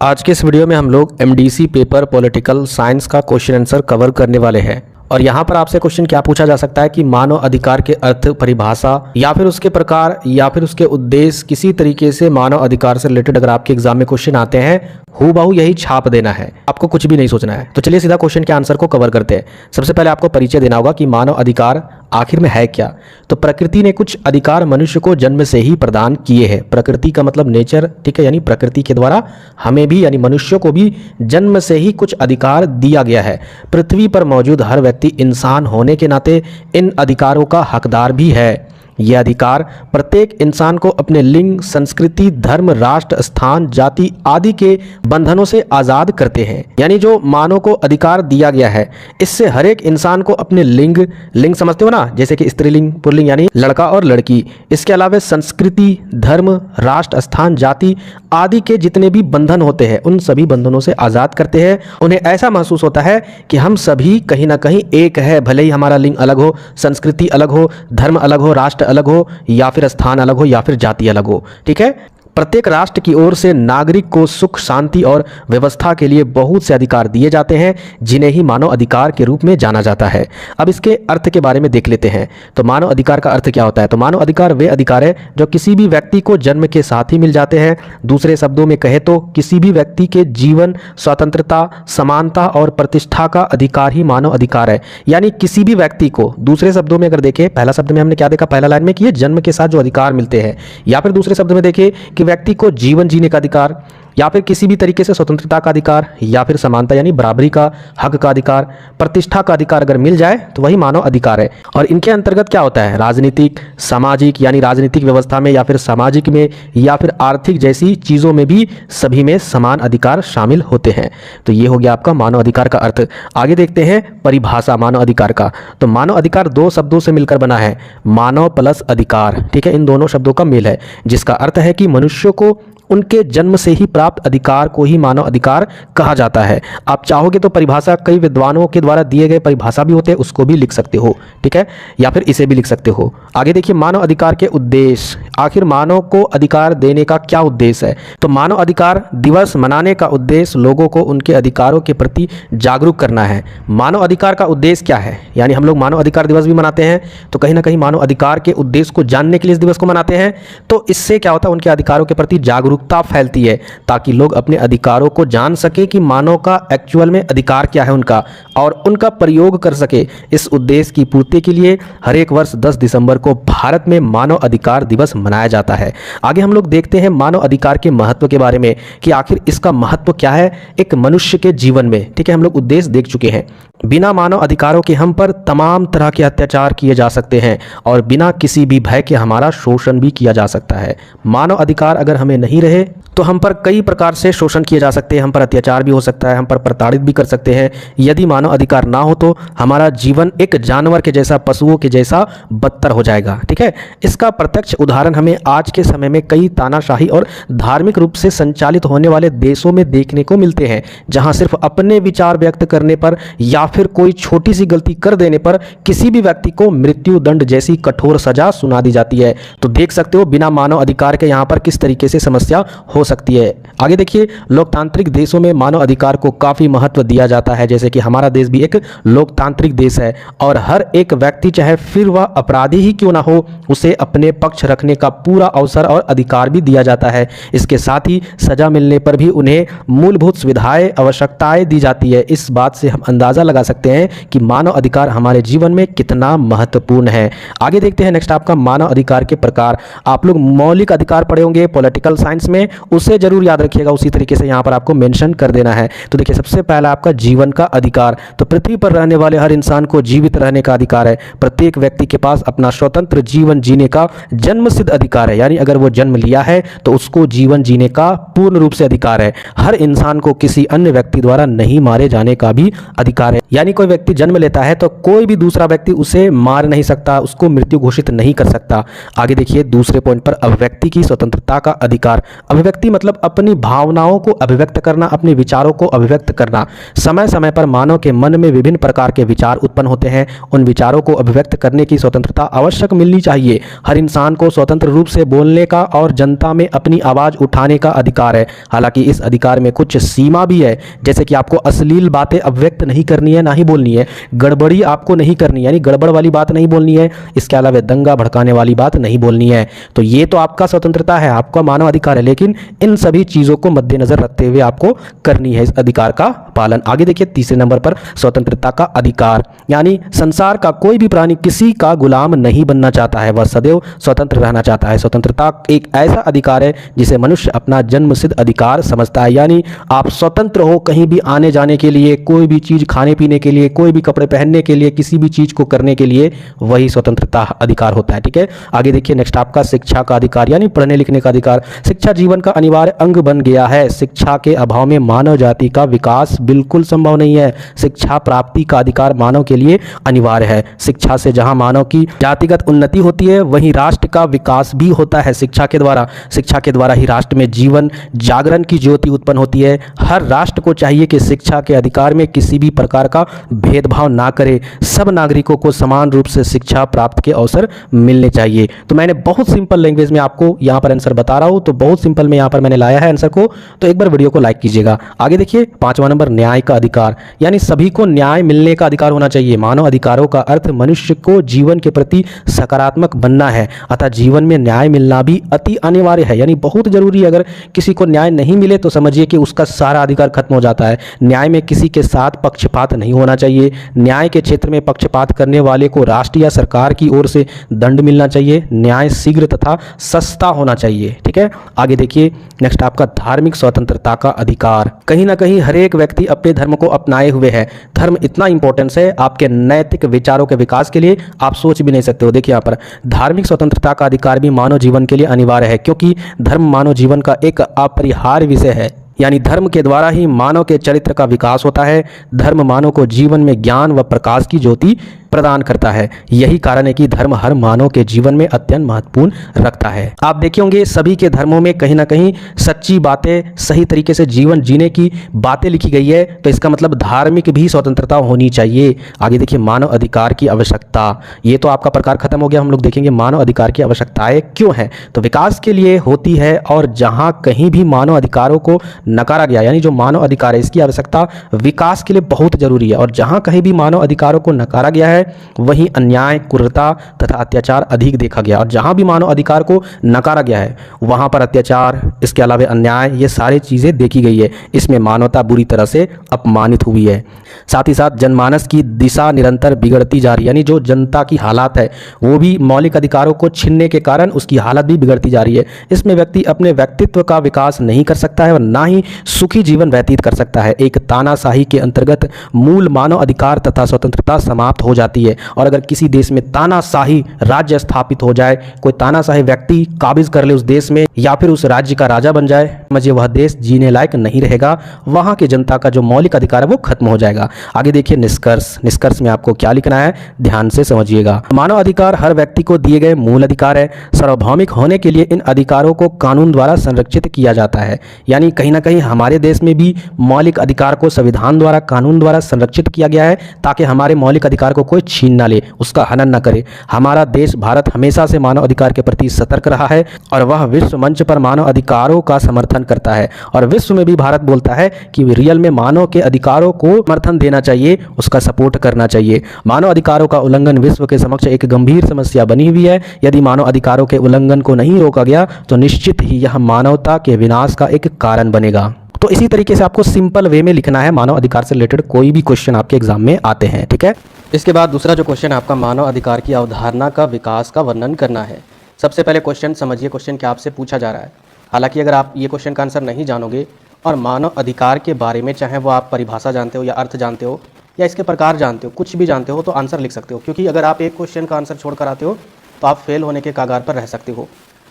आज के इस वीडियो में हम लोग एमडीसी पेपर पॉलिटिकल साइंस का क्वेश्चन आंसर कवर करने वाले हैं। और यहाँ पर आपसे क्वेश्चन क्या पूछा जा सकता है कि मानव अधिकार के अर्थ, परिभाषा या फिर उसके प्रकार या फिर उसके उद्देश्य, किसी तरीके से मानव अधिकार से रिलेटेड अगर आपके एग्जाम में क्वेश्चन आते हैं, हूबहू यही छाप देना है, आपको कुछ भी नहीं सोचना है। तो चलिए सीधा क्वेश्चन के आंसर को कवर करते हैं। सबसे पहले आपको परिचय देना होगा कि मानव अधिकार आखिर में है क्या। तो प्रकृति ने कुछ अधिकार मनुष्य को जन्म से ही प्रदान किए हैं। प्रकृति का मतलब नेचर, ठीक है, यानी प्रकृति के द्वारा हमें भी यानी मनुष्य को भी जन्म से ही कुछ अधिकार दिया गया है। पृथ्वी पर मौजूद हर व्यक्ति इंसान होने के नाते इन अधिकारों का हकदार भी है। ये अधिकार प्रत्येक इंसान को अपने लिंग, संस्कृति, धर्म, राष्ट्र, स्थान, जाति आदि के बंधनों से आज़ाद करते हैं। यानी जो मानव को अधिकार दिया गया है, इससे हर एक इंसान को अपने लिंग समझते हो ना, जैसे कि स्त्रीलिंग, पुल्लिंग यानी लड़का और लड़की। इसके अलावा संस्कृति, धर्म, राष्ट्र, स्थान, जाति आदि के जितने भी बंधन होते हैं, उन सभी बंधनों से आज़ाद करते हैं। उन्हें ऐसा महसूस होता है कि हम सभी कहीं ना कहीं एक है, भले ही हमारा लिंग अलग हो, संस्कृति अलग हो, धर्म अलग हो, राष्ट्र अलग हो या फिर स्थान अलग हो या फिर जाति अलग हो। ठीक है, प्रत्येक राष्ट्र की ओर से नागरिक को सुख, शांति और व्यवस्था के लिए बहुत से अधिकार दिए जाते हैं, जिन्हें ही मानव अधिकार के रूप में जाना जाता है। अब इसके अर्थ के बारे में देख लेते हैं। तो मानव अधिकार का अर्थ क्या होता है? तो मानव अधिकार वे अधिकार है जो किसी भी व्यक्ति को जन्म के साथ ही मिल जाते हैं। दूसरे शब्दों में कहे तो किसी भी व्यक्ति के जीवन, स्वतंत्रता, समानता और प्रतिष्ठा का अधिकार ही मानव अधिकार है। यानी किसी भी व्यक्ति को, दूसरे शब्दों में अगर देखें, पहला शब्द में हमने क्या देखा, पहला लाइन में कि ये जन्म के साथ जो अधिकार मिलते हैं, या फिर दूसरे शब्द में देखें कि व्यक्ति को जीवन जीने का अधिकार, या फिर किसी भी तरीके से स्वतंत्रता का अधिकार, या फिर समानता यानी बराबरी का हक का अधिकार, प्रतिष्ठा का अधिकार अगर मिल जाए तो वही मानव अधिकार है। और इनके अंतर्गत क्या होता है? राजनीतिक, सामाजिक यानी राजनीतिक व्यवस्था में या फिर सामाजिक में या फिर आर्थिक जैसी चीज़ों में भी सभी में समान अधिकार शामिल होते हैं। तो ये हो गया आपका मानव अधिकार का अर्थ। आगे देखते हैं परिभाषा मानव अधिकार का। तो मानव अधिकार दो शब्दों से मिलकर बना है, मानव प्लस अधिकार। ठीक है, इन दोनों शब्दों का मेल है, जिसका अर्थ है कि मनुष्य को उनके जन्म से ही प्राप्त अधिकार को ही मानव अधिकार कहा जाता है। आप चाहोगे तो परिभाषा कई विद्वानों के द्वारा दिए गए परिभाषा भी होते हैं, उसको भी लिख सकते हो, ठीक है, या फिर इसे भी लिख सकते हो। आगे देखिए मानव अधिकार के उद्देश्य। आखिर मानव को अधिकार देने का क्या उद्देश्य है? तो मानव अधिकार दिवस मनाने का उद्देश्य लोगों को उनके अधिकारों के प्रति जागरूक करना है। मानव अधिकार का उद्देश्य क्या है? यानी हम लोग मानव अधिकार दिवस भी मनाते हैं, तो कहीं ना कहीं मानव अधिकार के उद्देश्य को जानने के लिए इस दिवस को मनाते हैं। तो इससे क्या होता है, उनके अधिकारों के प्रति जागरूकता फैलती है, ताकि लोग अपने अधिकारों को जान सके कि मानव का एक्चुअल में अधिकार क्या है उनका, और उनका प्रयोग कर सके। इस उद्देश्य की पूर्ति के लिए हर एक वर्ष 10 दिसंबर को भारत में मानव अधिकार दिवस मनाया जाता है। आगे हम लोग देखते हैं मानव अधिकार के महत्व के बारे में कि आखिर इसका महत्व क्या है एक मनुष्य के जीवन में। ठीक है, हम लोग उद्देश्य देख चुके हैं। बिना मानव अधिकारों के हम पर तमाम तरह के अत्याचार किए जा सकते हैं और बिना किसी भी भय के हमारा शोषण भी किया जा सकता है। मानव अधिकार अगर हमें नहीं रहे तो हम पर कई प्रकार से शोषण किए जा सकते हैं, हम पर अत्याचार भी हो सकता है, हम पर प्रताड़ित भी कर सकते हैं। यदि मानव अधिकार ना हो तो हमारा जीवन एक जानवर के जैसा, पशुओं के जैसा बदतर हो जाएगा। ठीक है, इसका प्रत्यक्ष उदाहरण हमें आज के समय में कई तानाशाही और धार्मिक रूप से संचालित होने वाले देशों में देखने को मिलते हैं, जहां सिर्फ अपने विचार व्यक्त करने पर या फिर कोई छोटी सी गलती कर देने पर किसी भी व्यक्ति को मृत्यु दंड जैसी कठोर सजा सुना दी जाती है। तो देख सकते हो बिना मानव अधिकार के यहाँ पर किस तरीके से समस्या हो सकती है। आगे देखिए, लोकतांत्रिक देशों में मानव अधिकार को काफी महत्व दिया जाता है, जैसे कि हमारा देश भी एक लोकतांत्रिक देश है और हर एक व्यक्ति, चाहे फिर वह अपराधी ही क्यों ना हो, उसे अपने पक्ष रखने का पूरा अवसर और अधिकार भी दिया जाता है। इसके साथ ही सजा मिलने पर भी उन्हें मूलभूत सुविधाएं, आवश्यकताएं दी जाती है। इस बात से हम अंदाजा लगा सकते हैं कि मानव अधिकार हमारे जीवन में कितना महत्वपूर्ण है। आगे देखते हैं नेक्स्ट आपका मानव अधिकार के प्रकार। आप लोग मौलिक अधिकार पढ़े होंगे पॉलिटिकल साइंस में, उसे जरूर याद रखिएगा, उसी तरीके से यहाँ पर आपको मेंशन कर देना है। तो देखिए सबसे पहला आपका जीवन का अधिकार। तो पृथ्वी पर रहने वाले हर इंसान को जीवित रहने का अधिकार है। प्रत्येक व्यक्ति के पास अपना स्वतंत्र जीवन जीने का जन्मसिद्ध अधिकार है, यानी अगर वो जन्म लिया है तो उसको जीवन जीने का पूर्ण रूप से अधिकार है। हर इंसान को किसी अन्य व्यक्ति द्वारा नहीं मारे जाने का भी अधिकार है, यानी कोई व्यक्ति जन्म लेता है तो कोई भी दूसरा व्यक्ति उसे मार नहीं सकता, उसको मृत्यु घोषित नहीं कर सकता। आगे देखिए दूसरे पॉइंट पर अभिव्यक्ति की स्वतंत्रता का अधिकार। अभिव्यक्ति अभिव्यक्ति मतलब अपनी भावनाओं को अभिव्यक्त करना, अपने विचारों को अभिव्यक्त करना। समय समय पर मानव के मन में विभिन्न प्रकार के विचार उत्पन्न होते हैं, उन विचारों को अभिव्यक्त करने की स्वतंत्रता आवश्यक मिलनी चाहिए। हर इंसान को स्वतंत्र रूप से बोलने का और जनता में अपनी आवाज़ उठाने का अधिकार है। हालांकि इस अधिकार में कुछ सीमा भी है, जैसे कि आपको अश्लील बातें अभिव्यक्त नहीं करनी है, ना ही बोलनी है। गड़बड़ी आपको नहीं करनी, यानी गड़बड़ वाली बात नहीं बोलनी है। इसके अलावा दंगा भड़काने वाली बात नहीं बोलनी है। तो ये तो आपका स्वतंत्रता है, आपका मानव अधिकार है, लेकिन इन सभी चीज़ों को मद्देनजर रखते हुए आपको करनी है इस अधिकार का पालन। आगे देखिए तीसरे नंबर पर स्वतंत्रता का अधिकार, यानी संसार का कोई भी प्राणी किसी का गुलाम नहीं बनना चाहता है, वह सदैव स्वतंत्र रहना चाहता है। स्वतंत्रता एक ऐसा अधिकार है जिसे मनुष्य अपना जन्मसिद्ध अधिकार समझता है, यानी आप स्वतंत्र हो कहीं भी आने जाने के लिए, कोई भी चीज़ खाने पीने के लिए, कोई भी कपड़े पहनने के लिए, किसी भी चीज़ को करने के लिए, वही स्वतंत्रता अधिकार होता है। ठीक है, आगे देखिए नेक्स्ट आपका शिक्षा का अधिकार, यानी पढ़ने लिखने का अधिकार। शिक्षा जीवन का अनिवार्य अंग बन गया है। शिक्षा के अभाव में मानव जाति का विकास बिल्कुल संभव नहीं है। शिक्षा प्राप्ति का अधिकार मानव के लिए अनिवार्य है। शिक्षा से जहां मानव की जातिगत उन्नति होती है, वहीं राष्ट्र का विकास भी होता है शिक्षा के द्वारा। शिक्षा के द्वारा ही राष्ट्र में जीवन जागरण की ज्योति उत्पन्न होती है। हर राष्ट्र को चाहिए कि शिक्षा के अधिकार में किसी भी प्रकार का भेदभाव ना करे, सब नागरिकों को समान रूप से शिक्षा प्राप्त के अवसर मिलने चाहिए। तो मैंने बहुत सिंपल लैंग्वेज में आपको यहाँ पर आंसर बता रहा हूँ, तो बहुत सिंपल में यहाँ पर मैंने लाया है आंसर को, तो एक बार वीडियो को लाइक कीजिएगा। आगे देखिए पांचवा नंबर न्याय का अधिकार, यानी सभी को न्याय मिलने का अधिकार होना चाहिए। मानव अधिकारों का अर्थ मनुष्य को जीवन के प्रति सकारात्मक बनना है, अतः जीवन में न्याय मिलना भी अति अनिवार्य है, यानी बहुत जरूरी है। अगर किसी को न्याय नहीं मिले तो समझिए कि उसका सारा अधिकार खत्म हो जाता है। न्याय में किसी के साथ पक्षपात नहीं होना चाहिए। न्याय के क्षेत्र में पक्षपात करने वाले को राष्ट्र या सरकार की ओर से दंड मिलना चाहिए। न्याय शीघ्र तथा सस्ता होना चाहिए। ठीक है, आगे देखिए नेक्स्ट आपका धार्मिक स्वतंत्रता का अधिकार। कहीं ना कहीं हर एक व्यक्ति अपने धर्म को अपनाए हुए है। धर्म इतना इंपॉर्टेंस है आपके नैतिक विचारों के विकास के लिए, आप सोच भी नहीं सकते हो। देखिए यहाँ पर धार्मिक स्वतंत्रता का अधिकार भी मानव जीवन के लिए अनिवार्य है, क्योंकि धर्म मानव जीवन का एक अपरिहार्य विषय है। यानी धर्म के द्वारा ही मानव के चरित्र का विकास होता है। धर्म मानव को जीवन में ज्ञान व प्रकाश की ज्योति प्रदान करता है। यही कारण है कि धर्म हर मानव के जीवन में अत्यंत महत्वपूर्ण रखता है। आप देखे होंगे सभी के धर्मों में कहीं ना कहीं सच्ची बातें, सही तरीके से जीवन जीने की बातें लिखी गई है, तो इसका मतलब धार्मिक भी स्वतंत्रता होनी चाहिए। आगे देखिए मानव अधिकार की आवश्यकता, ये तो आपका प्रकार खत्म हो गया। हम लोग देखेंगे मानव अधिकार की आवश्यकताएं क्यों है, तो विकास के लिए होती है, और जहां कहीं भी मानव अधिकारों को नकारा गया, यानी जो मानव अधिकार है इसकी आवश्यकता विकास के लिए बहुत जरूरी है, और जहां कहीं भी मानव अधिकारों को नकारा गया है वहीं अन्याय, क्रूरता तथा अत्याचार अधिक देखा गया। और जहां भी मानव अधिकार को नकारा गया है वहां पर अत्याचार, इसके अलावा अन्याय, ये सारी चीजें देखी गई है। इसमें मानवता बुरी तरह से अपमानित हुई है। साथ ही साथ जनमानस की दिशा निरंतर बिगड़ती जा रही है, यानी जो जनता की हालात है वो भी मौलिक अधिकारों को छीनने के कारण उसकी हालत भी बिगड़ती जा रही है। इसमें व्यक्ति अपने व्यक्तित्व का विकास नहीं कर सकता है और ना ही सुखी जीवन व्यतीत कर सकता है। एक तानाशाही के अंतर्गत मूल मानव अधिकार तथा स्वतंत्रता समाप्त हो जाती है। और अगर किसी देश में तानाशाही राज्य स्थापित हो जाए, कोई तानाशाही व्यक्ति काबिज कर ले उस देश में या फिर उस राज्य का राजा बन जाए, समझिए वह देश जीने लायक नहीं रहेगा। वहां की जनता का जो मौलिक अधिकार है वो खत्म हो जाएगा। आगे देखिए निष्कर्ष में आपको क्या लिखना है, ध्यान से समझिएगा। मानव अधिकार हर व्यक्ति को दिए गए मूल अधिकार है। सार्वभौमिक होने के लिए इन अधिकारों को कानून द्वारा संरक्षित किया जाता है। यानी कहीं ना कहीं हमारे देश में भी मौलिक अधिकार को संविधान द्वारा, कानून द्वारा संरक्षित किया गया है, ताकि हमारे मौलिक अधिकार को कोई छीन ना ले, उसका हनन ना करे। हमारा देश भारत हमेशा से मानव अधिकार के प्रति सतर्क रहा है और वह विश्व मंच पर मानव अधिकारों का समर्थन करता है। और विश्व में भी भारत बोलता है कि रियल में मानव के अधिकारों को समर्थन देना चाहिए, उसका सपोर्ट करना चाहिए। मानव अधिकारों का उल्लंघन विश्व के समक्ष एक गंभीर समस्या बनी हुई है। यदि मानव अधिकारों के उल्लंघन को नहीं रोका गया तो निश्चित ही यह मानवता के विनाश का एक कारण बनेगा। तो इसी तरीके से आपको सिंपल वे में लिखना है। मानव अधिकार से रिलेटेड कोई भी क्वेश्चन आपके एग्जाम में आते हैं, ठीक है। इसके बाद दूसरा जो क्वेश्चन आपका मानव अधिकार की अवधारणा का विकास का वर्णन करना है। सबसे पहले क्वेश्चन समझिए, क्वेश्चन क्या आपसे पूछा जा रहा है। हालांकि अगर आप ये क्वेश्चन का आंसर नहीं जानोगे और मानव अधिकार के बारे में, चाहे वो आप परिभाषा जानते हो या अर्थ जानते हो या इसके प्रकार जानते हो, कुछ भी जानते हो, तो आंसर लिख सकते हो। क्योंकि अगर आप एक क्वेश्चन का आंसर छोड़ कर आते हो तो आप फेल होने के कगार पर रह सकते हो।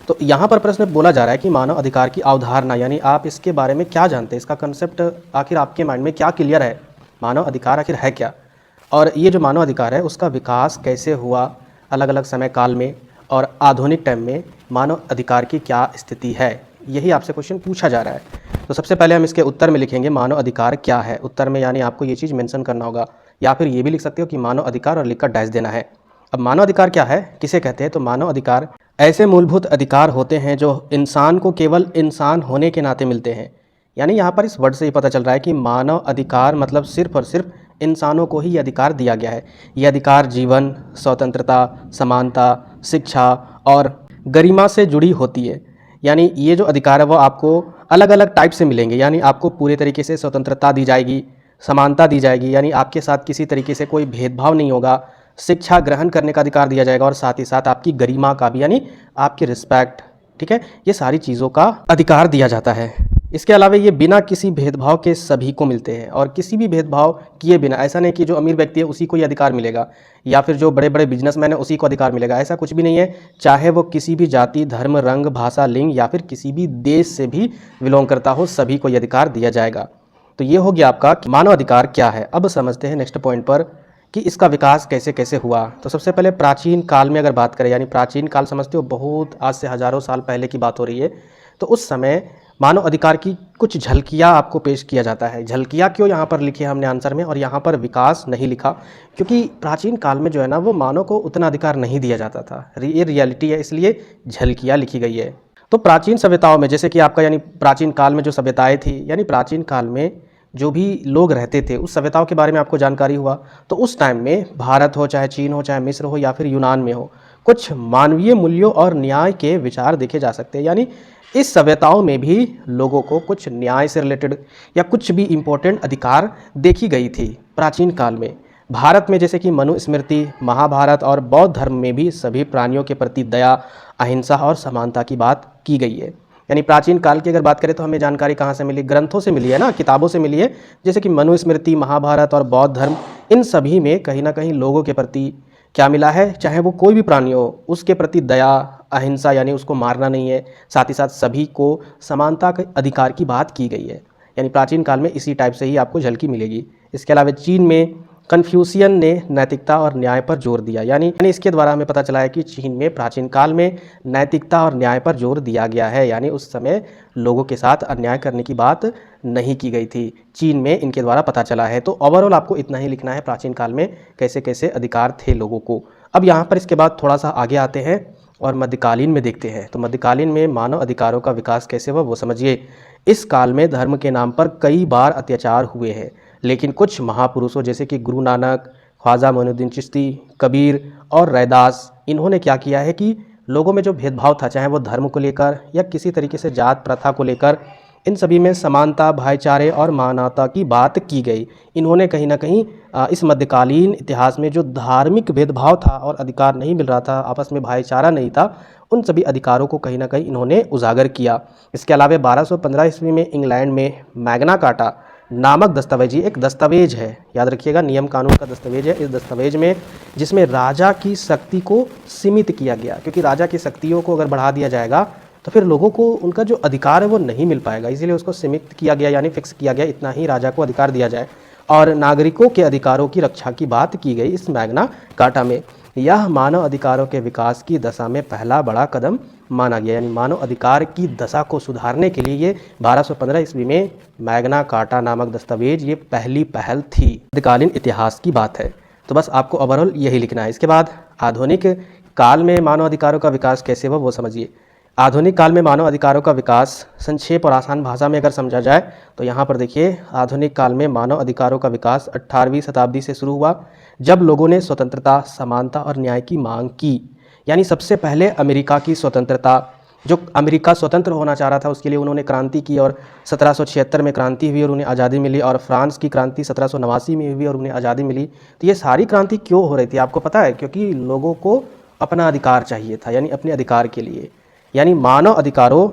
तो यहाँ पर प्रश्न बोला जा रहा है कि मानव अधिकार की अवधारणा, यानी आप इसके बारे में क्या जानते हैं, इसका कंसेप्ट आखिर आपके माइंड में क्या क्लियर है, मानव अधिकार आखिर है क्या, और ये जो मानव अधिकार है उसका विकास कैसे हुआ अलग अलग समय काल में, और आधुनिक टाइम में मानव अधिकार की क्या स्थिति है, यही आपसे क्वेश्चन पूछा जा रहा है। तो सबसे पहले हम इसके उत्तर में लिखेंगे मानव अधिकार क्या है। उत्तर में यानी आपको ये चीज़ मेंशन करना होगा, या फिर ये भी लिख सकते हो कि मानव अधिकार और लिखकर डैश देना है। अब मानव अधिकार क्या है, किसे कहते हैं? तो मानव अधिकार ऐसे मूलभूत अधिकार होते हैं जो इंसान को केवल इंसान होने के नाते मिलते हैं। यानी यहाँ पर इस वर्ड से ही पता चल रहा है कि मानव अधिकार मतलब सिर्फ और सिर्फ इंसानों को ही ये अधिकार दिया गया है। ये अधिकार जीवन, स्वतंत्रता, समानता, शिक्षा और गरिमा से जुड़ी होती है। यानी ये जो अधिकार है वो आपको अलग अलग टाइप से मिलेंगे। यानी आपको पूरे तरीके से स्वतंत्रता दी जाएगी, समानता दी जाएगी, यानी आपके साथ किसी तरीके से कोई भेदभाव नहीं होगा, शिक्षा ग्रहण करने का अधिकार दिया जाएगा, और साथ ही साथ आपकी गरिमा का भी, यानी आपकी रिस्पेक्ट, ठीक है, ये सारी चीज़ों का अधिकार दिया जाता है। इसके अलावा ये बिना किसी भेदभाव के सभी को मिलते हैं, और किसी भी भेदभाव किए बिना, ऐसा नहीं कि जो अमीर व्यक्ति है उसी को ये अधिकार मिलेगा, या फिर जो बड़े बड़े बिजनेसमैन है उसी को अधिकार मिलेगा, ऐसा कुछ भी नहीं है। चाहे वो किसी भी जाति, धर्म, रंग, भाषा, लिंग या फिर किसी भी देश से भी बिलोंग करता हो, सभी को ये अधिकार दिया जाएगा। तो ये हो गया आपका मानव अधिकार क्या है। अब समझते हैं नेक्स्ट पॉइंट पर कि इसका विकास कैसे कैसे हुआ। तो सबसे पहले प्राचीन काल में अगर बात करें, यानी प्राचीन काल समझते हो, बहुत आज से हज़ारों साल पहले की बात हो रही है। तो उस समय मानव अधिकार की कुछ झलकियाँ आपको पेश किया जाता है। झलकियाँ क्यों यहाँ पर लिखी है हमने आंसर में, और यहाँ पर विकास नहीं लिखा, क्योंकि प्राचीन काल में जो है ना वो मानव को उतना अधिकार नहीं दिया जाता था। ये रियलिटी है, इसलिए झलकियाँ लिखी गई है। तो प्राचीन सभ्यताओं में, जैसे कि आपका यानी प्राचीन काल में जो सभ्यताएँ थी, यानी प्राचीन काल में जो भी लोग रहते थे उस सभ्यताओं के बारे में आपको जानकारी हुआ। तो उस टाइम में भारत हो, चाहे चीन हो, चाहे मिस्र हो, या फिर यूनान में हो, कुछ मानवीय मूल्यों और न्याय के विचार देखे जा सकते हैं। यानी इस सभ्यताओं में भी लोगों को कुछ न्याय से रिलेटेड या कुछ भी इम्पोर्टेंट अधिकार देखी गई थी प्राचीन काल में। भारत में जैसे कि मनुस्मृति, महाभारत और बौद्ध धर्म में भी सभी प्राणियों के प्रति दया, अहिंसा और समानता की बात की गई है। यानी प्राचीन काल की अगर बात करें तो हमें जानकारी कहाँ से मिली? ग्रंथों से मिली है ना, किताबों से मिली है। जैसे कि मनुस्मृति, महाभारत और बौद्ध धर्म, इन सभी में कहीं ना कहीं लोगों के प्रति क्या मिला है, चाहे वो कोई भी प्राणी हो, उसके प्रति दया, अहिंसा, यानी उसको मारना नहीं है, साथ ही साथ सभी को समानता के अधिकार की बात की गई है। यानी प्राचीन काल में इसी टाइप से ही आपको झलकी मिलेगी। इसके अलावा चीन में कन्फ्यूशियन ने नैतिकता और न्याय पर जोर दिया। यानी इसके द्वारा हमें पता चला है कि चीन में प्राचीन काल में नैतिकता और न्याय पर जोर दिया गया है। यानी उस समय लोगों के साथ अन्याय करने की बात नहीं की गई थी, चीन में इनके द्वारा पता चला है। तो ओवरऑल आपको इतना ही लिखना है, प्राचीन काल में कैसे कैसे अधिकार थे लोगों को। अब यहाँ पर इसके बाद थोड़ा सा आगे आते हैं और मध्यकालीन में देखते हैं। तो मध्यकालीन में मानव अधिकारों का विकास कैसे हुआ वो समझिए। इस काल में धर्म के नाम पर कई बार अत्याचार हुए हैं, लेकिन कुछ महापुरुषों जैसे कि गुरु नानक, ख्वाजा मोइनुद्दीन चिश्ती, कबीर और रैदास, इन्होंने क्या किया है कि लोगों में जो भेदभाव था, चाहे वो धर्म को लेकर या किसी तरीके से जात प्रथा को लेकर, इन सभी में समानता, भाईचारे और मानवता की बात की गई। इन्होंने कहीं ना कहीं इस मध्यकालीन इतिहास में जो धार्मिक भेदभाव था और अधिकार नहीं मिल रहा था, आपस में भाईचारा नहीं था, उन सभी अधिकारों को कहीं ना कहीं इन्होंने उजागर किया। इसके अलावा 1215 ईस्वी में इंग्लैंड में मैग्ना कार्टा नामक दस्तावेज, एक दस्तावेज है, याद रखिएगा, नियम कानून का दस्तावेज है। इस दस्तावेज में जिसमें राजा की शक्ति को सीमित किया गया, क्योंकि राजा की शक्तियों को अगर बढ़ा दिया जाएगा तो फिर लोगों को उनका जो अधिकार है वो नहीं मिल पाएगा, इसीलिए उसको सीमित किया गया, यानी फिक्स किया गया, इतना ही राजा को अधिकार दिया जाए। और नागरिकों के अधिकारों की रक्षा की बात की गई इस मैग्ना कार्टा में। यह मानव अधिकारों के विकास की दशा में पहला बड़ा कदम माना गया। यानी मानव अधिकार की दशा को सुधारने के लिए ये 1215 ईस्वी में मैग्ना कार्टा नामक दस्तावेज ये पहली पहल थी। मध्यकालीन इतिहास की बात है, तो बस आपको ओवरऑल यही लिखना है। इसके बाद आधुनिक काल में मानव अधिकारों का विकास कैसे हुआ वो समझिए। आधुनिक काल में मानव अधिकारों का विकास संक्षेप और आसान भाषा में अगर समझा जाए तो यहाँ पर देखिए, आधुनिक काल में मानव अधिकारों का विकास 18वीं शताब्दी से शुरू हुआ, जब लोगों ने स्वतंत्रता, समानता और न्याय की मांग की। यानी सबसे पहले अमेरिका की स्वतंत्रता, जो अमेरिका स्वतंत्र होना चाह रहा था उसके लिए उन्होंने क्रांति की, और 1776 में क्रांति हुई और उन्हें आज़ादी मिली, और फ्रांस की क्रांति 1789 में हुई और उन्हें आज़ादी मिली। तो ये सारी क्रांति क्यों हो रही थी आपको पता है? क्योंकि लोगों को अपना अधिकार चाहिए था, यानी अपने अधिकार के लिए, यानी मानव अधिकारों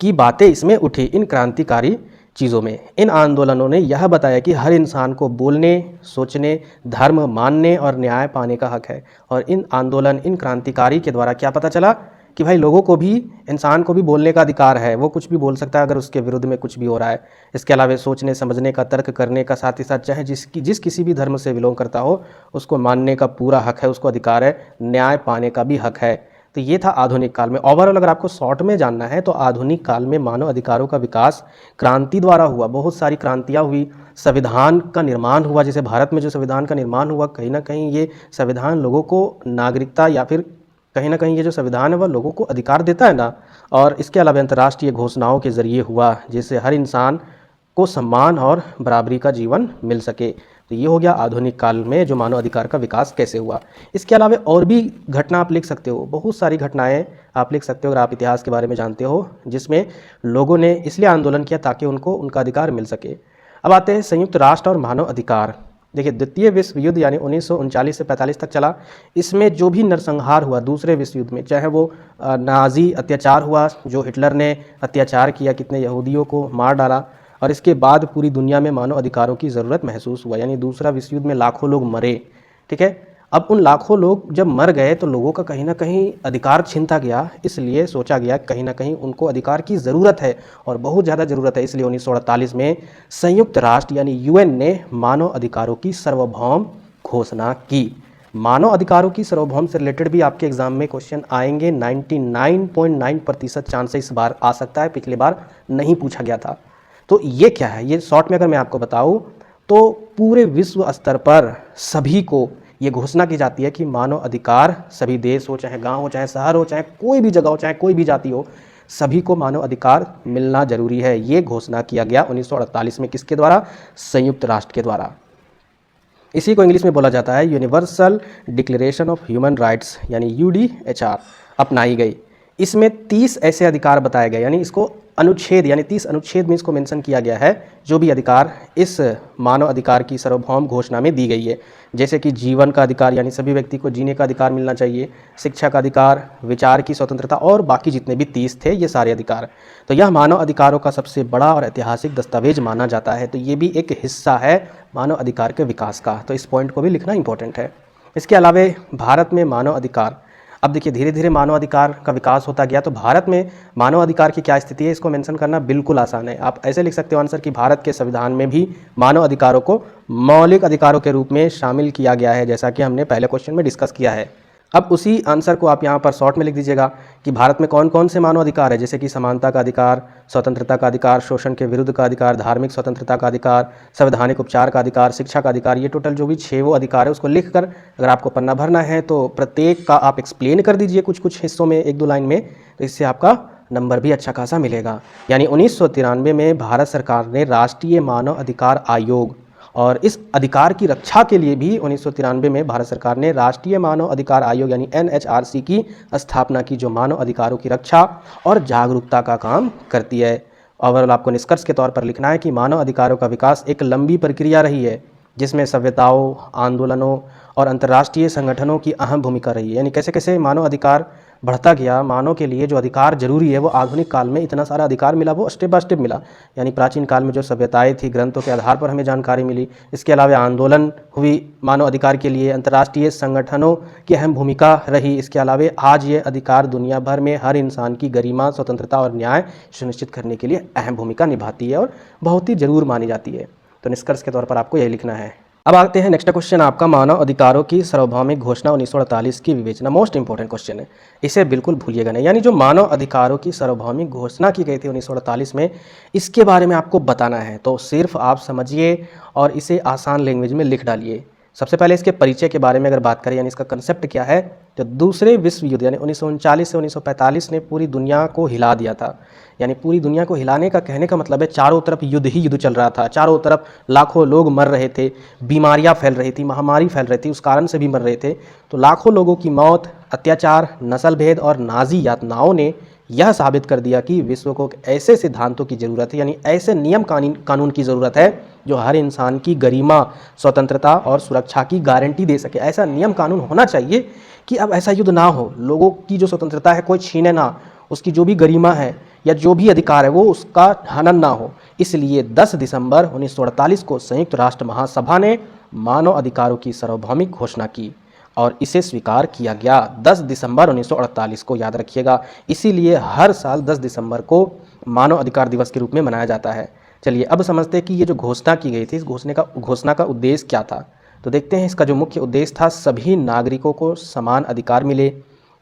की बातें इसमें उठी इन क्रांतिकारी चीज़ों में। इन आंदोलनों ने यह बताया कि हर इंसान को बोलने, सोचने, धर्म मानने और न्याय पाने का हक है। और इन आंदोलन, इन क्रांतिकारी के द्वारा क्या पता चला कि भाई लोगों को भी, इंसान को भी बोलने का अधिकार है, वो कुछ भी बोल सकता है अगर उसके विरुद्ध में कुछ भी हो रहा है। इसके अलावा सोचने, समझने का, तर्क करने का, साथ ही साथ चाहे जिस किसी भी धर्म से बिलोंग करता हो उसको मानने का पूरा हक है, उसको अधिकार है, न्याय पाने का भी हक है। तो ये था आधुनिक काल में। ओवरऑल अगर आपको शॉर्ट में जानना है तो आधुनिक काल में मानव अधिकारों का विकास क्रांति द्वारा हुआ, बहुत सारी क्रांतियाँ हुई, संविधान का निर्माण हुआ। जैसे भारत में जो संविधान का निर्माण हुआ, कहीं ना कहीं ये संविधान लोगों को नागरिकता या फिर कहीं ना कहीं ये जो संविधान है वह लोगों को अधिकार देता है ना। और इसके अलावा अंतर्राष्ट्रीय घोषणाओं के जरिए हुआ, जिससे हर इंसान को सम्मान और बराबरी का जीवन मिल सके। तो ये हो गया आधुनिक काल में जो मानव अधिकार का विकास कैसे हुआ। इसके अलावा और भी घटना आप लिख सकते हो, बहुत सारी घटनाएं आप लिख सकते हो अगर आप इतिहास के बारे में जानते हो, जिसमें लोगों ने इसलिए आंदोलन किया ताकि उनको उनका अधिकार मिल सके। अब आते हैं संयुक्त राष्ट्र और मानव अधिकार। देखिए, द्वितीय विश्व युद्ध यानी 1939 से 45 तक चला। इसमें जो भी नरसंहार हुआ दूसरे विश्व युद्ध में, चाहे वो नाजी अत्याचार हुआ, जो हिटलर ने अत्याचार किया, कितने यहूदियों को मार डाला, और इसके बाद पूरी दुनिया में मानव अधिकारों की ज़रूरत महसूस हुआ। यानी दूसरा विश्व युद्ध में लाखों लोग मरे, ठीक है। अब उन लाखों लोग जब मर गए तो लोगों का कहीं ना कहीं अधिकार छीनता गया, इसलिए सोचा गया कहीं ना कहीं उनको अधिकार की ज़रूरत है और बहुत ज़्यादा ज़रूरत है। इसलिए 1948 में संयुक्त राष्ट्र यानी यूएन ने मानव अधिकारों की सार्वभौम घोषणा की। मानव अधिकारों की सार्वभौम से रिलेटेड भी आपके एग्जाम में क्वेश्चन आएंगे। 99.9% चांस इस बार आ सकता है, पिछली बार नहीं पूछा गया था। तो ये क्या है, ये शॉर्ट में अगर मैं आपको बताऊं तो पूरे विश्व स्तर पर सभी को ये घोषणा की जाती है कि मानव अधिकार सभी देश हो, चाहे गांव हो, चाहे शहर हो, चाहे कोई भी जगह हो, चाहे कोई भी जाति हो, सभी को मानव अधिकार मिलना जरूरी है। ये घोषणा किया गया 1948 में। किसके द्वारा? संयुक्त राष्ट्र के द्वारा। इसी को इंग्लिश में बोला जाता है universal declaration of human rights यानी यूडीएचआर अपनाई गई। इसमें 30 ऐसे अधिकार बताए गए, यानी इसको अनुच्छेद यानी 30 अनुच्छेद में इसको मेंशन किया गया है जो भी अधिकार इस मानव अधिकार की सार्वभौम घोषणा में दी गई है। जैसे कि जीवन का अधिकार यानी सभी व्यक्ति को जीने का अधिकार मिलना चाहिए, शिक्षा का अधिकार, विचार की स्वतंत्रता और बाकी जितने भी 30 थे ये सारे अधिकार। तो यह मानव अधिकारों का सबसे बड़ा और ऐतिहासिक दस्तावेज माना जाता है। तो ये भी एक हिस्सा है मानव अधिकार के विकास का, तो इस पॉइंट को भी लिखना इंपॉर्टेंट है। इसके अलावा भारत में मानव अधिकार, अब देखिए धीरे धीरे मानव अधिकार का विकास होता गया। तो भारत में मानव अधिकार की क्या स्थिति है इसको मेंशन करना बिल्कुल आसान है। आप ऐसे लिख सकते हो आंसर कि भारत के संविधान में भी मानव अधिकारों को मौलिक अधिकारों के रूप में शामिल किया गया है, जैसा कि हमने पहले क्वेश्चन में डिस्कस किया है। अब उसी आंसर को आप यहाँ पर शॉर्ट में लिख दीजिएगा कि भारत में कौन कौन से मानव अधिकार है, जैसे कि समानता का अधिकार, स्वतंत्रता का अधिकार, शोषण के विरुद्ध का अधिकार, धार्मिक स्वतंत्रता का अधिकार, संवैधानिक उपचार का अधिकार, शिक्षा का अधिकार। ये टोटल जो भी 6 वो अधिकार है उसको लिखकर अगर आपको पन्ना भरना है तो प्रत्येक का आप एक्सप्लेन कर दीजिए कुछ कुछ हिस्सों में, 1-2 लाइन में, तो इससे आपका नंबर भी अच्छा खासा मिलेगा। यानी 1993 में भारत सरकार ने राष्ट्रीय मानव अधिकार आयोग, और इस अधिकार की रक्षा के लिए भी 1993 में भारत सरकार ने राष्ट्रीय मानव अधिकार आयोग यानी NHRC की स्थापना की, जो मानव अधिकारों की रक्षा और जागरूकता का काम करती है। ओवरऑल आपको निष्कर्ष के तौर पर लिखना है कि मानव अधिकारों का विकास एक लंबी प्रक्रिया रही है जिसमें सभ्यताओं, आंदोलनों और अंतर्राष्ट्रीय संगठनों की अहम भूमिका रही है। यानी कैसे कैसे मानव अधिकार बढ़ता गया, मानव के लिए जो अधिकार जरूरी है वो आधुनिक काल में इतना सारा अधिकार मिला, वो स्टेप बाय स्टेप मिला। यानी प्राचीन काल में जो सभ्यताएं थी ग्रंथों के आधार पर हमें जानकारी मिली। इसके अलावा आंदोलन हुई मानव अधिकार के लिए, अंतर्राष्ट्रीय संगठनों की अहम भूमिका रही। इसके अलावा आज ये अधिकार दुनिया भर में हर इंसान की गरिमा, स्वतंत्रता और न्याय सुनिश्चित करने के लिए अहम भूमिका निभाती है और बहुत ही जरूर मानी जाती है। तो निष्कर्ष के तौर पर आपको यही लिखना है। अब आते हैं नेक्स्ट क्वेश्चन आपका, मानव अधिकारों की सार्वभौमिक घोषणा 1948 की विवेचना। मोस्ट इंपॉर्टेंट क्वेश्चन है, इसे बिल्कुल भूलिएगा नहीं। यानी जो मानव अधिकारों की सार्वभौमिक घोषणा की गई थी 1948 में, इसके बारे में आपको बताना है। तो सिर्फ आप समझिए और इसे आसान लैंग्वेज में लिख डालिए। सबसे पहले इसके परिचय के बारे में अगर बात करें, यानी इसका कंसेप्ट क्या है, तो दूसरे विश्व युद्ध यानी 1939 से 1945 ने पूरी दुनिया को हिला दिया था। यानी पूरी दुनिया को हिलाने का कहने का मतलब है चारों तरफ युद्ध ही युद्ध चल रहा था, चारों तरफ लाखों लोग मर रहे थे, बीमारियां फैल रही थी, महामारी फैल रही थी, उस कारण से भी मर रहे थे। तो लाखों लोगों की मौत, अत्याचार, नस्ल भेद और नाजी यातनाओं ने यह साबित कर दिया कि विश्व को ऐसे सिद्धांतों की ज़रूरत है, यानी ऐसे नियम कानून की ज़रूरत है जो हर इंसान की गरिमा, स्वतंत्रता और सुरक्षा की गारंटी दे सके। ऐसा नियम कानून होना चाहिए कि अब ऐसा युद्ध ना हो, लोगों की जो स्वतंत्रता है कोई छीने ना, उसकी जो भी गरिमा है या जो भी अधिकार है वो उसका हनन ना हो। इसलिए 10 दिसंबर 1948 को संयुक्त राष्ट्र महासभा ने मानव अधिकारों की सार्वभौमिक घोषणा की और इसे स्वीकार किया गया। 10 दिसंबर 1948 को याद रखिएगा। इसीलिए हर साल 10 दिसंबर को मानव अधिकार दिवस के रूप में मनाया जाता है। चलिए अब समझते हैं कि ये जो घोषणा की गई थी, इस घोषणा का उद्देश्य क्या था। तो देखते हैं, इसका जो मुख्य उद्देश्य था, सभी नागरिकों को समान अधिकार मिले,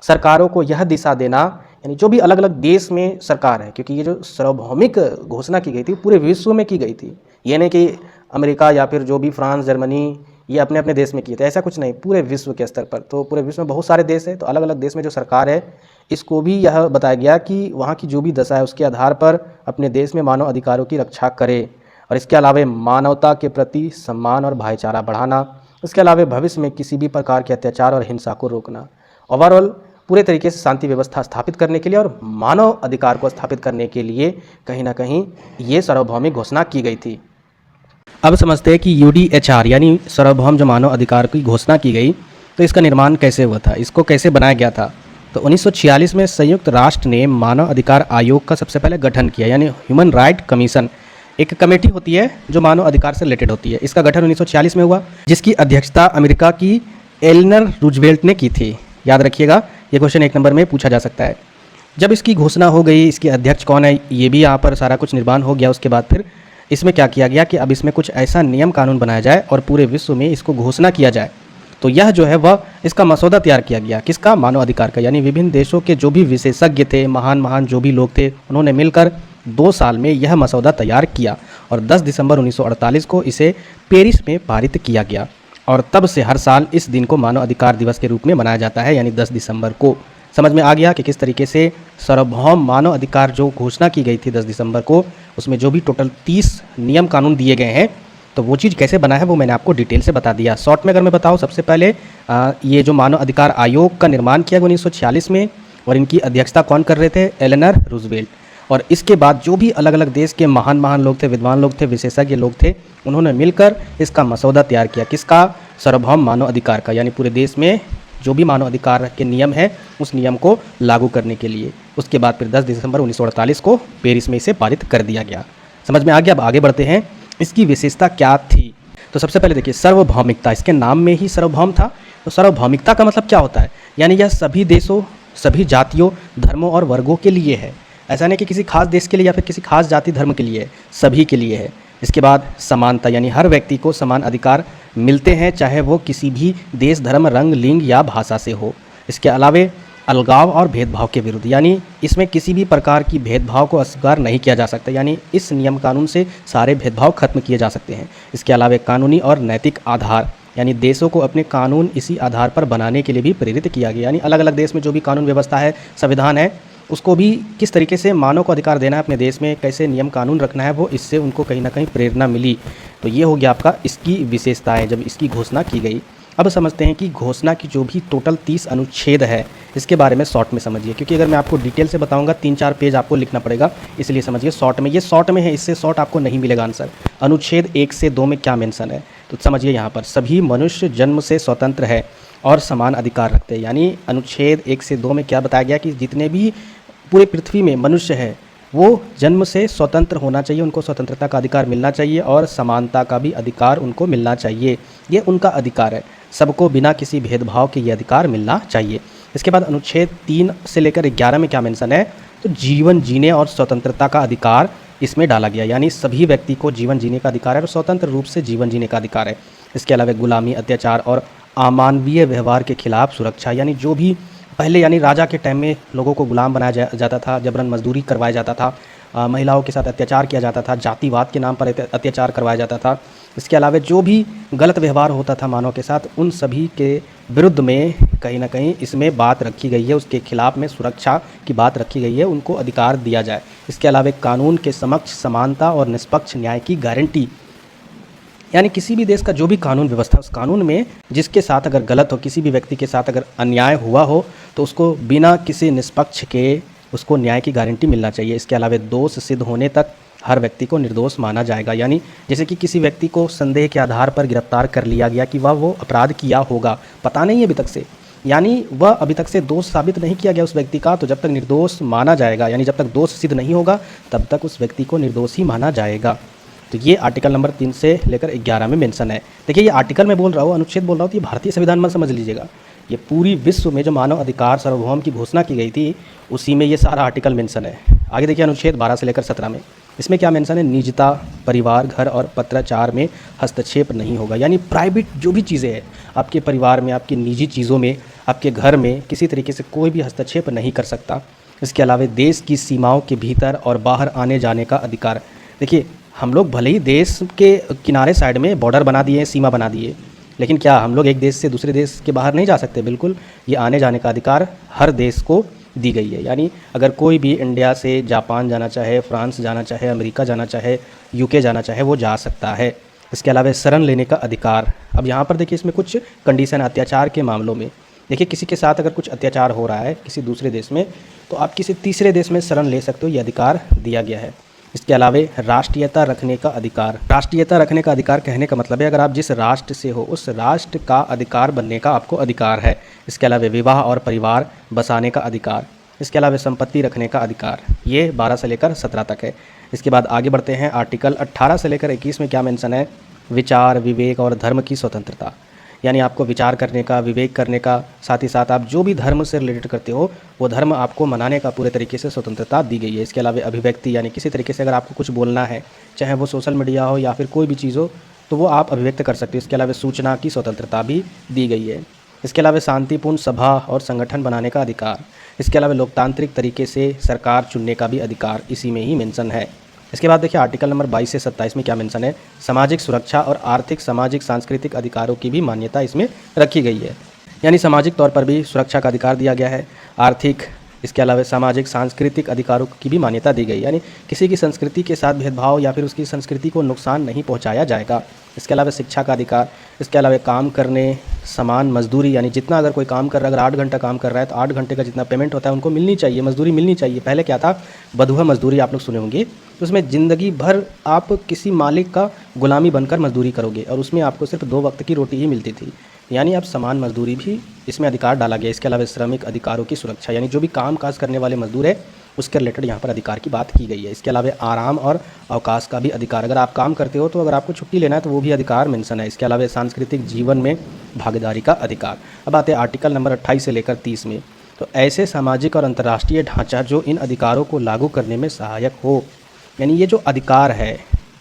सरकारों को यह दिशा देना, यानी जो भी अलग अलग देश में सरकार है, क्योंकि ये जो सार्वभौमिक घोषणा की गई थी पूरे विश्व में की गई थी। ये नहीं कि अमेरिका या फिर जो भी फ्रांस, जर्मनी ये अपने अपने देश में किए थे, ऐसा कुछ नहीं, पूरे विश्व के स्तर पर। तो पूरे विश्व में बहुत सारे देश हैं, तो अलग अलग देश में जो सरकार है इसको भी यह बताया गया कि वहाँ की जो भी दशा है उसके आधार पर अपने देश में मानव अधिकारों की रक्षा करे। और इसके अलावा मानवता के प्रति सम्मान और भाईचारा बढ़ाना, इसके अलावा भविष्य में किसी भी प्रकार के अत्याचार और हिंसा को रोकना, ओवरऑल पूरे तरीके से शांति व्यवस्था स्थापित करने के लिए और मानव अधिकार को स्थापित करने के लिए कहीं ना कहीं ये सार्वभौमिक घोषणा की गई थी। अब समझते हैं कि UDHR यानी सार्वभौम जो मानव अधिकार की घोषणा की गई, तो इसका निर्माण कैसे हुआ था, इसको कैसे बनाया गया था। तो 1946 में संयुक्त राष्ट्र ने मानव अधिकार आयोग का सबसे पहले गठन किया, यानी ह्यूमन राइट कमीशन। एक कमेटी होती है जो मानव अधिकार से रिलेटेड होती है। इसका गठन 1946 में हुआ, जिसकी अध्यक्षता अमेरिका की एलेनर रूजवेल्ट ने की थी। याद रखिएगा, ये क्वेश्चन 1 नंबर में पूछा जा सकता है। जब इसकी घोषणा हो गई, इसके अध्यक्ष कौन है ये भी यहाँ पर सारा कुछ निर्माण हो गया। उसके बाद फिर इसमें क्या किया गया कि अब इसमें कुछ ऐसा नियम कानून बनाया जाए और पूरे विश्व में इसको घोषणा किया जाए। तो यह जो है वह इसका मसौदा तैयार किया गया, किसका, मानव अधिकार का। यानी विभिन्न देशों के जो भी विशेषज्ञ थे, महान जो भी लोग थे, उन्होंने मिलकर 2 साल में यह मसौदा तैयार किया और 10 दिसंबर 1948 को इसे पेरिस में पारित किया गया। और तब से हर साल इस दिन को मानव अधिकार दिवस के रूप में मनाया जाता है, यानी 10 दिसंबर को। समझ में आ गया कि किस तरीके से सार्वभौम मानव अधिकार जो घोषणा की गई थी 10 दिसंबर को, उसमें जो भी टोटल 30 नियम कानून दिए गए हैं, तो वो चीज़ कैसे बना है वो मैंने आपको डिटेल से बता दिया। शॉर्ट में अगर मैं बताऊँ, सबसे पहले ये जो मानव अधिकार आयोग का निर्माण किया गया 1946 में, और इनकी अध्यक्षता कौन कर रहे थे, एलेनर रूजवेल्ट। और इसके बाद जो भी अलग अलग देश के महान लोग थे, विद्वान लोग थे, विशेषज्ञ लोग थे, उन्होंने मिलकर इसका मसौदा तैयार किया, किसका, सार्वभौम मानव अधिकार का। यानी पूरे देश में जो भी मानव अधिकार के नियम है उस नियम को लागू करने के लिए। उसके बाद फिर 10 दिसंबर 1948 को पेरिस में इसे पारित कर दिया गया। समझ में आ गया। अब आगे बढ़ते हैं, इसकी विशेषता क्या थी। तो सबसे पहले देखिए, सार्वभौमिकता, इसके नाम में ही सार्वभौम था। तो सार्वभौमिकता का मतलब क्या होता है, यानी यह सभी देशों, सभी जातियों, धर्मों और वर्गों के लिए है। ऐसा नहीं कि किसी खास देश के लिए या फिर किसी खास जाति धर्म के लिए है, सभी के लिए है। इसके बाद समानता, यानी हर व्यक्ति को समान अधिकार मिलते हैं, चाहे वो किसी भी देश, धर्म, रंग, लिंग या भाषा से हो। इसके अलावे अलगाव और भेदभाव के विरुद्ध, यानी इसमें किसी भी प्रकार की भेदभाव को अस्वीकार नहीं किया जा सकता, यानी इस नियम कानून से सारे भेदभाव खत्म किए जा सकते हैं। इसके अलावा कानूनी और नैतिक आधार, यानी देशों को अपने कानून इसी आधार पर बनाने के लिए भी प्रेरित किया गया। यानी अलग अलग देश में जो भी कानून व्यवस्था है, संविधान है, उसको भी किस तरीके से मानव को अधिकार देना है अपने देश में, कैसे नियम कानून रखना है, वो इससे उनको कहीं ना कहीं प्रेरणा मिली। तो ये हो गया आपका इसकी विशेषताएं जब इसकी घोषणा की गई। अब समझते हैं कि घोषणा की जो भी टोटल 30 अनुच्छेद है, इसके बारे में शॉर्ट में समझिए, क्योंकि अगर मैं आपको डिटेल से बताऊंगा 3-4 पेज आपको लिखना पड़ेगा, इसलिए समझिए शॉर्ट में। ये शॉर्ट में है, इससे शॉर्ट आपको नहीं मिलेगा आंसर। अनुच्छेद 1 से 2 में क्या मेंशन है, तो समझिए यहाँ पर सभी मनुष्य जन्म से स्वतंत्र है और समान अधिकार रखते हैं। यानी अनुच्छेद 1 से 2 में क्या बताया गया कि जितने भी पूरे पृथ्वी में मनुष्य है वो जन्म से स्वतंत्र होना चाहिए, उनको स्वतंत्रता का अधिकार मिलना चाहिए और समानता का भी अधिकार उनको मिलना चाहिए। ये उनका अधिकार है, सबको बिना किसी भेदभाव के ये अधिकार मिलना चाहिए। इसके बाद अनुच्छेद 3 से लेकर 11 में क्या मेंशन है, तो जीवन जीने और स्वतंत्रता का अधिकार इसमें डाला गया, यानी सभी व्यक्ति को जीवन जीने का अधिकार है और स्वतंत्र रूप से जीवन जीने का अधिकार है। इसके अलावा गुलामी, अत्याचार और अमानवीय व्यवहार के खिलाफ सुरक्षा, यानी जो भी पहले यानी राजा के टाइम में लोगों को गुलाम बनाया जाता था, जबरन मजदूरी करवाया जाता था, महिलाओं के साथ अत्याचार किया जाता था, जातिवाद के नाम पर अत्याचार करवाया जाता था। इसके अलावा जो भी गलत व्यवहार होता था मानव के साथ, उन सभी के विरुद्ध में कहीं ना कहीं इसमें बात रखी गई है, उसके खिलाफ में सुरक्षा की बात रखी गई है, उनको अधिकार दिया जाए। इसके अलावा कानून के समक्ष समानता और निष्पक्ष न्याय की गारंटी, यानी किसी भी देश का जो भी कानून व्यवस्था, उस कानून में जिसके साथ अगर गलत हो, किसी भी व्यक्ति के साथ अगर अन्याय हुआ हो, तो उसको बिना किसी निष्पक्ष के उसको न्याय की गारंटी मिलना चाहिए। इसके अलावा दोष सिद्ध होने तक हर व्यक्ति को निर्दोष माना जाएगा, यानी जैसे कि किसी व्यक्ति को संदेह के आधार पर गिरफ्तार कर लिया गया कि वह वो अपराध किया होगा, पता नहीं है अभी तक से, यानी वह अभी तक से दोष साबित नहीं किया गया उस व्यक्ति का, तो जब तक निर्दोष माना जाएगा, यानी जब तक दोष सिद्ध नहीं होगा तब तक उस व्यक्ति को निर्दोष ही माना जाएगा। तो ये आर्टिकल नंबर 3 से लेकर 11 में मेंशन है। देखिए ये आर्टिकल मैं बोल रहा हूँ, अनुच्छेद बोल रहा हूँ, तो ये भारतीय संविधान मत समझ लीजिएगा, ये पूरी विश्व में जो मानव अधिकार सार्वभौम की घोषणा की गई थी उसी में ये सारा आर्टिकल मेंशन है। आगे देखिए अनुच्छेद 12 से लेकर 17 में, इसमें क्या मेंशन है, निजता, परिवार, घर और पत्राचार में हस्तक्षेप नहीं होगा, यानी प्राइवेट जो भी चीज़ें हैं आपके परिवार में, आपकी निजी चीज़ों में आपके घर में किसी तरीके से कोई भी हस्तक्षेप नहीं कर सकता। इसके अलावा देश की सीमाओं के भीतर और बाहर आने जाने का अधिकार। देखिए, हम लोग भले ही देश के किनारे साइड में बॉर्डर बना दिए, सीमा बना दिए, लेकिन क्या हम लोग एक देश से दूसरे देश के बाहर नहीं जा सकते? बिल्कुल, ये आने जाने का अधिकार हर देश को दी गई है। यानी अगर कोई भी इंडिया से जापान जाना चाहे, फ्रांस जाना चाहे, अमेरिका जाना चाहे, यूके जाना चाहे, वो जा सकता है। इसके अलावा शरण लेने का अधिकार। अब यहाँ पर देखिए, इसमें कुछ कंडीशन, अत्याचार के मामलों में देखिए, किसी के साथ अगर कुछ अत्याचार हो रहा है किसी दूसरे देश में, तो आप किसी तीसरे देश में शरण ले सकते हो, ये अधिकार दिया गया है। इसके अलावा राष्ट्रीयता रखने का अधिकार। राष्ट्रीयता रखने का अधिकार कहने का मतलब है अगर आप जिस राष्ट्र से हो उस राष्ट्र का अधिकार बनने का आपको अधिकार है। इसके अलावा विवाह और परिवार बसाने का अधिकार। इसके अलावा संपत्ति रखने का अधिकार। ये 12 से लेकर 17 तक है। इसके बाद आगे बढ़ते हैं, आर्टिकल 18 से लेकर 21 में क्या मेंशन है? विचार, विवेक और धर्म की स्वतंत्रता। यानी आपको विचार करने का, विवेक करने का, साथ ही साथ आप जो भी धर्म से रिलेटेड करते हो वो धर्म आपको मनाने का पूरे तरीके से स्वतंत्रता दी गई है। इसके अलावा अभिव्यक्ति, यानी किसी तरीके से अगर आपको कुछ बोलना है, चाहे वो सोशल मीडिया हो या फिर कोई भी चीज़ हो, तो वो आप अभिव्यक्त कर सकते हो। इसके अलावा सूचना की स्वतंत्रता भी दी गई है। इसके अलावा शांतिपूर्ण सभा और संगठन बनाने का अधिकार। इसके अलावा लोकतांत्रिक तरीके से सरकार चुनने का भी अधिकार इसी में ही मेंशन है। इसके बाद देखिए, आर्टिकल नंबर 22 से 27 में क्या मेंशन है? सामाजिक सुरक्षा और आर्थिक, सामाजिक, सांस्कृतिक अधिकारों की भी मान्यता इसमें रखी गई है। यानी सामाजिक तौर पर भी सुरक्षा का अधिकार दिया गया है, आर्थिक, इसके अलावा सामाजिक, सांस्कृतिक अधिकारों की भी मान्यता दी गई। यानी किसी की संस्कृति के साथ भेदभाव या फिर उसकी संस्कृति को नुकसान नहीं पहुंचाया जाएगा। इसके अलावा शिक्षा का अधिकार। इसके अलावा काम करने, समान मजदूरी, यानी जितना अगर कोई काम कर रहा है, अगर 8 घंटा काम कर रहा है तो 8 घंटे का जितना पेमेंट होता है उनको मिलनी चाहिए, मजदूरी मिलनी चाहिए। पहले क्या था? बंधुआ मजदूरी आप लोग सुने होंगे, तो उसमें ज़िंदगी भर आप किसी मालिक का गुलामी बनकर मजदूरी करोगे और उसमें आपको सिर्फ 2 वक्त की रोटी ही मिलती थी। यानी अब समान मजदूरी भी इसमें अधिकार डाला गया। इसके अलावा श्रमिक अधिकारों की सुरक्षा, यानी जो भी काम काज करने वाले मजदूर है उसके रिलेटेड यहाँ पर अधिकार की बात की गई है। इसके अलावा आराम और अवकाश का भी अधिकार। अगर आप काम करते हो तो अगर आपको छुट्टी लेना है तो वो भी अधिकार मेंशन है। इसके अलावा सांस्कृतिक जीवन में भागीदारी का अधिकार। अब आते हैं आर्टिकल नंबर 28 से लेकर 30 में। तो ऐसे सामाजिक और अंतर्राष्ट्रीय ढांचा जो इन अधिकारों को लागू करने में सहायक हो। यानी ये जो अधिकार है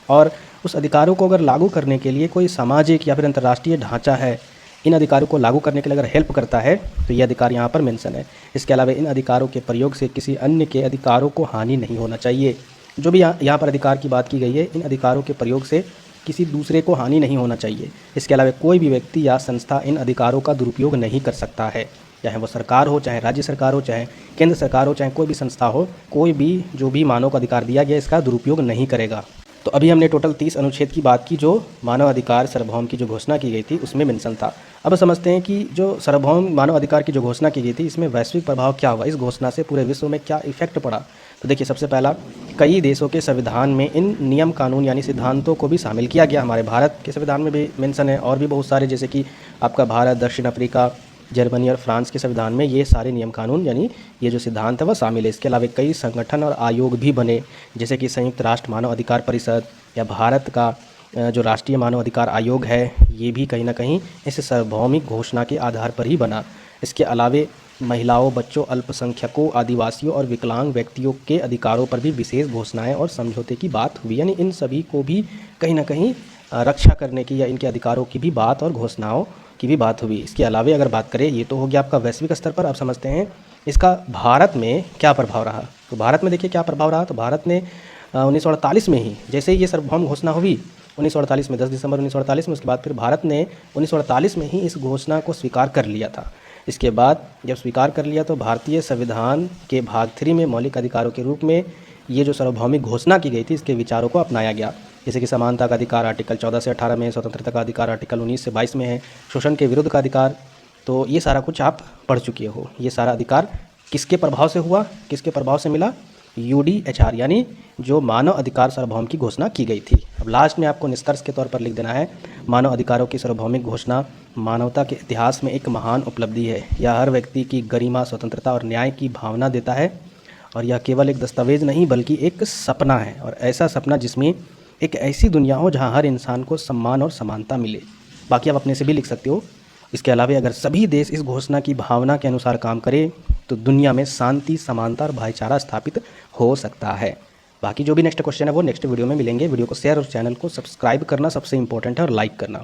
और उस अधिकारों को अगर लागू करने के लिए कोई सामाजिक या फिर अंतर्राष्ट्रीय ढांचा है, इन अधिकारों को लागू करने के लिए अगर हेल्प करता है तो ये अधिकार यहाँ पर मेंशन है। इसके अलावा इन अधिकारों के प्रयोग से किसी अन्य के अधिकारों को हानि नहीं होना चाहिए। जो भी यहाँ पर अधिकार की बात की गई है, इन अधिकारों के प्रयोग से किसी दूसरे को हानि नहीं होना चाहिए। इसके अलावा कोई भी व्यक्ति या संस्था इन अधिकारों का दुरुपयोग नहीं कर सकता है, चाहे वो सरकार हो, चाहे राज्य सरकार हो, चाहे केंद्र सरकार हो, चाहे कोई भी संस्था हो, कोई भी जो भी मानव का अधिकार दिया गया इसका दुरुपयोग नहीं करेगा। तो अभी हमने टोटल 30 अनुच्छेद की बात की जो मानव अधिकार सार्वभौम की जो घोषणा की गई थी उसमें मेंशन था। अब समझते हैं कि जो सार्वभौम मानव अधिकार की जो घोषणा की गई थी इसमें वैश्विक प्रभाव क्या हुआ, इस घोषणा से पूरे विश्व में क्या इफेक्ट पड़ा। तो देखिए, सबसे पहला, कई देशों के संविधान में इन नियम कानून यानी सिद्धांतों को भी शामिल किया गया। हमारे भारत के संविधान में भी मेंशन है और भी बहुत सारे, जैसे कि आपका भारत, दक्षिण अफ्रीका, जर्मनी और फ्रांस के संविधान में ये सारे नियम कानून यानी ये जो सिद्धांत है वह शामिल है। इसके अलावा कई संगठन और आयोग भी बने, जैसे कि संयुक्त राष्ट्र मानव अधिकार परिषद या भारत का जो राष्ट्रीय मानव अधिकार आयोग है, ये भी कहीं ना कहीं इस सार्वभौमिक घोषणा के आधार पर ही बना। इसके अलावा महिलाओं, बच्चों, अल्पसंख्यकों, आदिवासियों और विकलांग व्यक्तियों के अधिकारों पर भी विशेष घोषणाएं और समझौते की बात हुई। यानी इन सभी को भी कहीं ना कहीं रक्षा करने की या इनके अधिकारों की भी बात और घोषणाओं की भी बात हुई। इसके अलावा अगर बात करें, ये तो हो गया आपका वैश्विक स्तर पर। अब समझते हैं इसका भारत में क्या प्रभाव रहा। तो भारत में देखिए क्या प्रभाव रहा। तो भारत ने 1948 में ही, जैसे ये सार्वभौम घोषणा हुई 1948 में, 10 दिसंबर 1948 में, उसके बाद फिर भारत ने 1948 में ही इस घोषणा को स्वीकार कर लिया था। इसके बाद जब स्वीकार कर लिया तो भारतीय संविधान के भाग 3 में मौलिक अधिकारों के रूप में ये जो सार्वभौमिक घोषणा की गई थी इसके विचारों को अपनाया गया। जैसे कि समानता का अधिकार आर्टिकल 14 से 18 में, स्वतंत्रता का अधिकार आर्टिकल 19 से 22 में है, शोषण के विरुद्ध का अधिकार। तो ये सारा कुछ आप पढ़ चुके हो। ये सारा अधिकार किसके प्रभाव से हुआ, किसके प्रभाव से मिला? UDHR यानी जो मानव अधिकार सार्वभौम की घोषणा की गई थी। अब लास्ट में आपको निष्कर्ष के तौर पर लिख देना है, मानव अधिकारों की सार्वभौमिक घोषणा मानवता के इतिहास में एक महान उपलब्धि है। यह हर व्यक्ति की गरिमा, स्वतंत्रता और न्याय की भावना देता है और यह केवल एक दस्तावेज नहीं बल्कि एक सपना है, और ऐसा सपना जिसमें एक ऐसी दुनिया हो जहां हर इंसान को सम्मान और समानता मिले। बाकी आप अपने से भी लिख सकते हो। इसके अलावा अगर सभी देश इस घोषणा की भावना के अनुसार काम करें तो दुनिया में शांति, समानता और भाईचारा स्थापित हो सकता है। बाकी जो भी नेक्स्ट क्वेश्चन है वो नेक्स्ट वीडियो में मिलेंगे। वीडियो को शेयर और चैनल को सब्सक्राइब करना सबसे इंपॉर्टेंट है और लाइक करना।